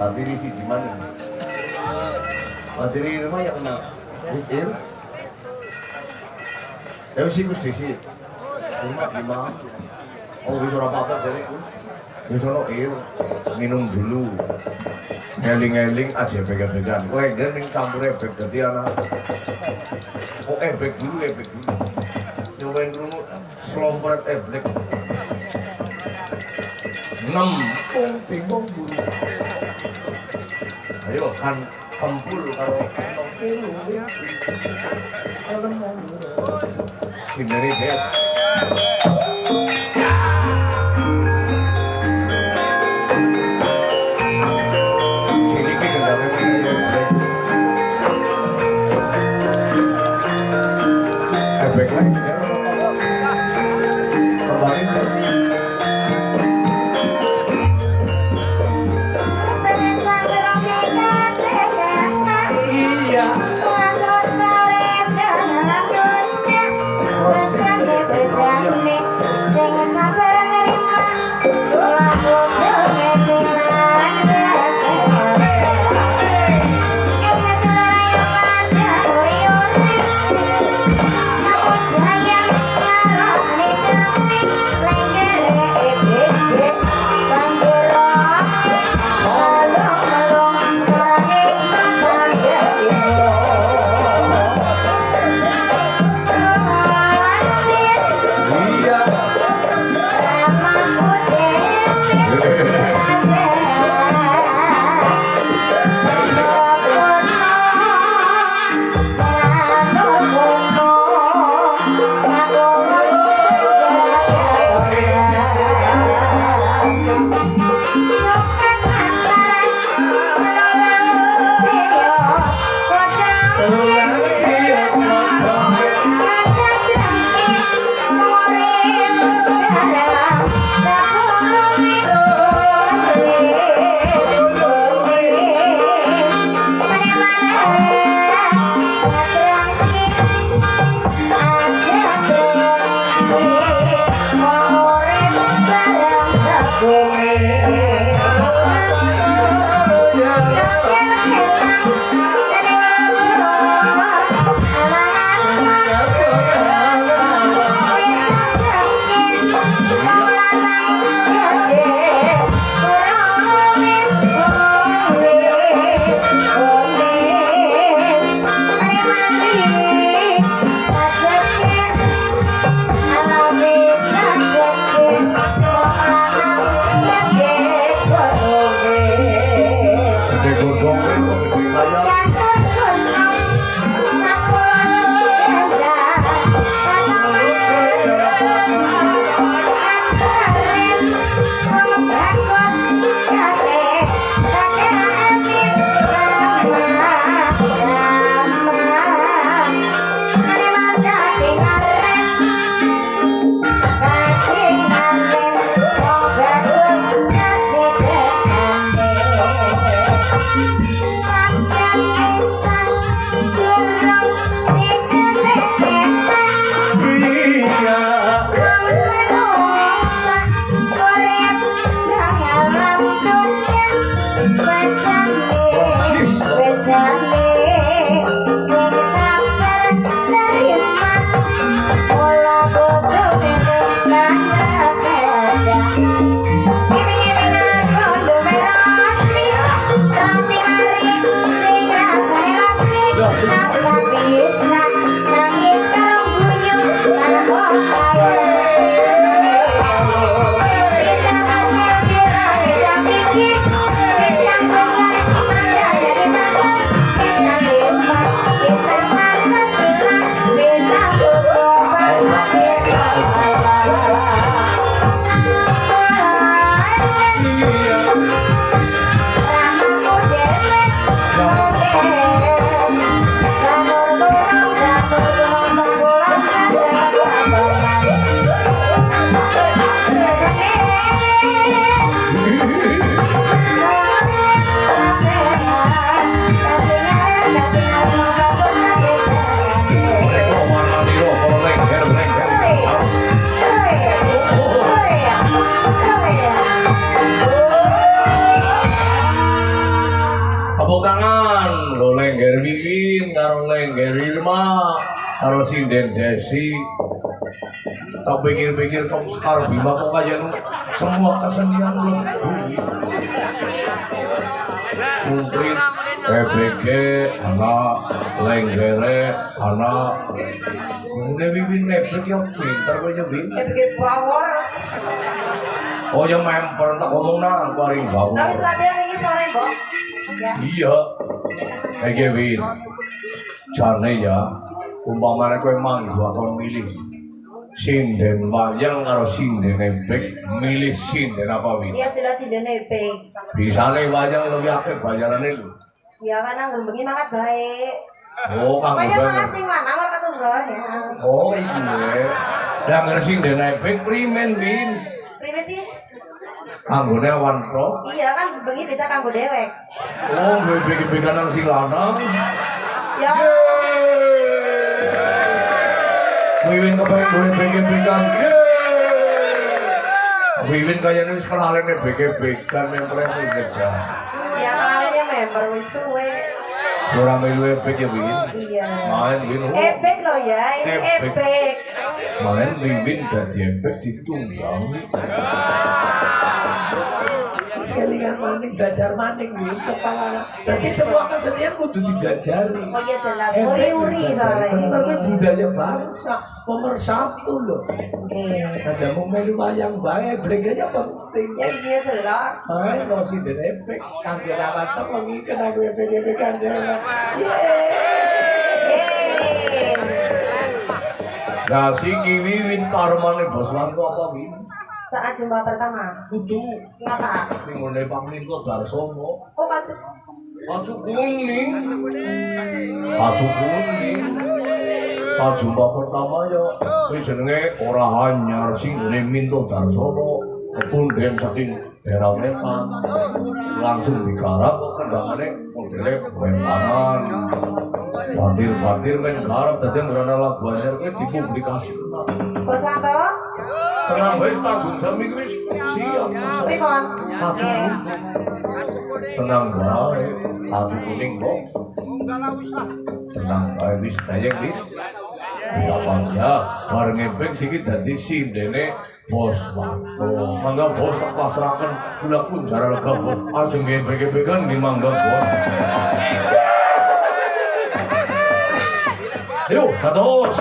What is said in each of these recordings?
Materi si Jiman. Materi rumah ya kena. Wis il. Ya wis iku dhisik. Gimana? Oh wis ora apa-apa jare ku. Wis ono il. Minum dulu. Eling-eling aja pegang-pegang. Kowe ning campur ebek dadi ana. Oh ebek dulu. Nyobain dulu slompret ebek. Nempung bingung buru. Ayo kan kempul karo sindiri bes. Sini ki gendane efek lagi kemarin Sing Tepuk tangan, lo Lengger Wiwin, karo Lengger Irma, karo Sinden Desi. Tak pikir-pikir kamu sekarang Bima kok kayak semua kesenian lo. Mungkin PBG, anak Lenggere, anak Bunda Wiwin ngepek yang pintar kok aja Win. PBG power. Oh yang memper tak ngomong nang paling bawah. Tapi latihan ini sore kok. Ya. Iya. Kayak Win. Jane ya, umpamane kowe manggu kon milih sinden wayang karo sinden ebek, milih sinden apa Win? Iya jelas sinden ebek. Bisane wayang lebih akeh bayarane lho. Iya kan nang bengi mangkat baik. Oh, kanggo Pokoknya banget. makasih lah, nama ketungguan ya. Oh, iya. Danger sinden ebek primen Win. Prime sih? Kanggone awan pro. Iya kan bengi bisa kanggo dewek. Oh, gue begi-began nang si lanang. Ya. Wiwin kepengen gue begi-began. Wiwin kayaknya wis kenalene begi-began mempernya kerja. Ya kalian member wis suwe. Ora melu ebek ya Win. Iya. Main Win. Ebek loh ya, ini Ebek. ebek. Main Wiwin dadi ebek ditunggangi. Sekalian maning belajar maning Win kepala. Jadi semua kesenian kudu dipelajari. Oh iya jelas, uri-uri soalnya. Bener kuwi budaya bangsa, pemersatu loh. Oke. Aja mau melu wayang bae, breganya penting. Ya iya jelas. Hai, lo si derepek, kangge rawat tok wengi kena gue PGP kan ya. Yeay. Nah, si Wiwin karmane bos lan kok apa Win? Saat jumpa pertama. Kudu Kenapa? ning ngene Pamlingko Darsono. Oh kacu. Baju kuning. Baju kuning. Saat jumpa pertama ya, kuwi jenenge ora hanyar sing ngene Minto Darsono. Kemudian saking daerah wetan langsung digarap kendangane modele wetan. Batir-batir men garap dadi ngrana lagu anyar kuwi dipublikasikeun. Bos Wanto. Tenang bae tanggung jawab iki wis siap. Pripon? Baju Oke. kuning. Tenang bae, baju kuning kok. Tenang bae wis dayeng wis. Apa ya, bareng ebek siki dadi sindene Bos Wanto. Mangga bos tak pasraken kula pun jare lega bos. Ajeng ebek-ebekan nggih mangga bos. Ayo, dados.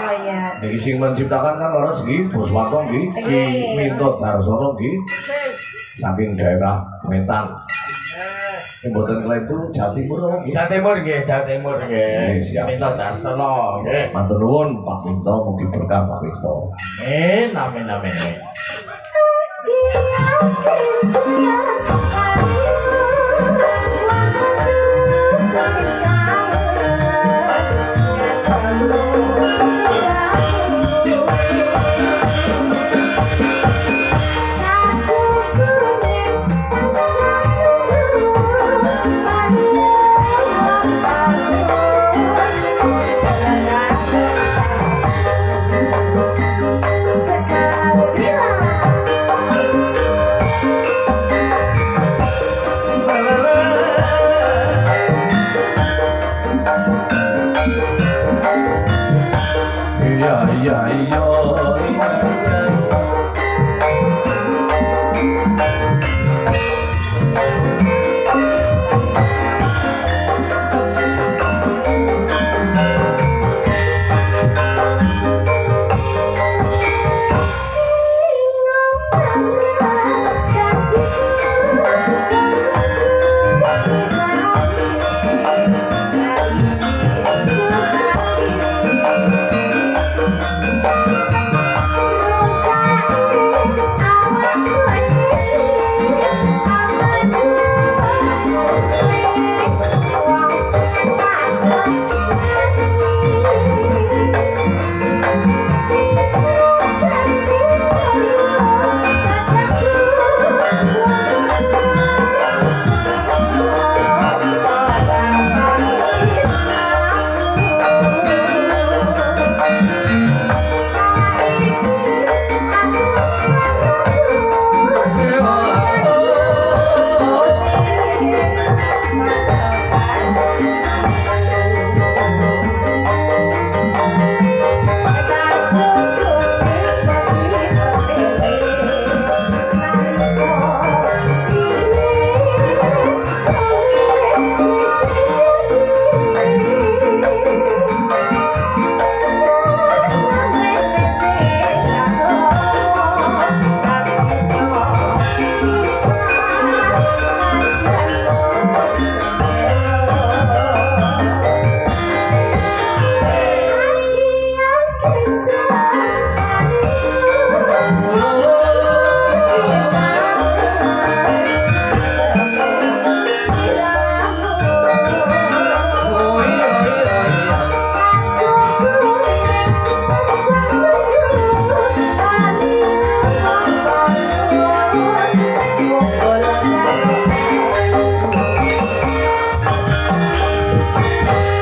Oh iya. Niki sing menciptakan kan leres nggih Bos Watong nggih Ki Minto Darsono nggih saking daerah Medan. Sing mboten klaim itu Jawa Timur apa nggih? Jawa Timur nggih, Jawa Timur nggih. Siap. Minto Darsono nggih. Matur nuwun Pak Minto, mugi berkah Pak Minto. Amin amin. Iya iya iya.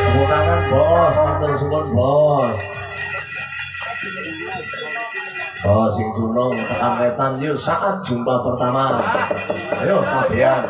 Tepuk tangan bos, matur suwun bos. Oh, sing junong tekan wetan yuk saat jumpa pertama. Ayo kabehan.